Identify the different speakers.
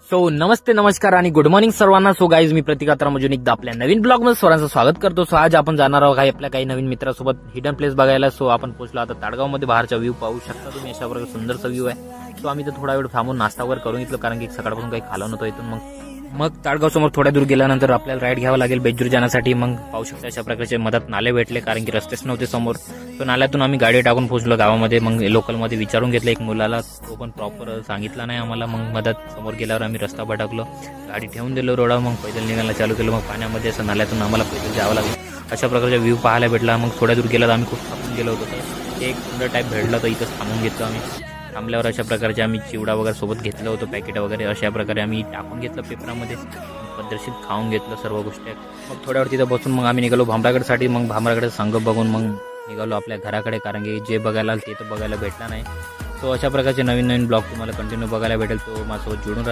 Speaker 1: So नमस्ते नमस्कार आणि good morning सर्वांना. सो गाईज मी प्रतीक अत्रा मजून एकदा आपल्या नवीन ब्लॉग मध्ये सर्वांचं स्वागत करतो. सो आज आपण जाणार आहोत आपल्या काही नवीन मित्रांसोबत हिडन प्लेस बघायला. सो आपण पोहोचलो आता ताडगाव मध्ये. बाहेरचा व्ह्यू पाहू शकता तुम्ही, अशा प्रकारे सुंदरचा व्ह्यू आहे. सो आम्ही तर थोडा वेळ थांबून नाश्ता वगैरे करून घेतलं, कारण की सकाळपासून काही खाल्लं नव्हतं इथून. मग ताडगाव समोर थोड्या दूर गेल्यानंतर आपल्याला राईड घ्यावं लागेल बेजूर जाण्यासाठी. मग पाहू शकता अशा प्रकारचे मदत नाले भेटले, कारण की रस्तेच नव्हते समोर. तो नाल्यातून आम्ही गाडी टाकून पोहोचलो गावामध्ये. मग लोकलमध्ये विचारून घेतलं एक मुलाला, तो पण प्रॉपर सांगितला नाही आम्हाला. मग मदत समोर गेल्यावर आम्ही रस्ता भटकलो, गाडी ठेवून दिलो रोडावर. मग पैदल निघायला चालू केलं. मग पाण्यामध्ये असं नाल्यातून आम्हाला पैदल जावं लागलं. अशा प्रकारचा व्ह्यू पाहायला भेटला. मग थोड्या दूर गेल्यावर आम्ही खूप थांबून गेलो होतो, तर एक सुंदर टाईप भेटला, तर इथंच थांबून घेतलो आम्ही. थांबल्यावर अशा प्रकारचे आम्ही चिवडा वगैरे सोबत घेतलं होतं, पॅकेट वगैरे अशा प्रकारे आम्ही टाकून घेतलं पेपरामध्ये. पद्धतशीर खाऊन घेतलं सर्व गोष्टी. मग थोड्यावर तिथं बसून मग आम्ही निघालो भामरागडसाठी. मग भामरागडचा संघ बघून मग निघालो आपल्या घराकडे, कारण की जे बघायला ते तर बघायला भेटला नाही. तो अशा प्रकारचे नवीन नवीन ब्लॉग तुम्हाला कंटिन्यू बघायला भेटेल. तो माझ्यासोबत जोडून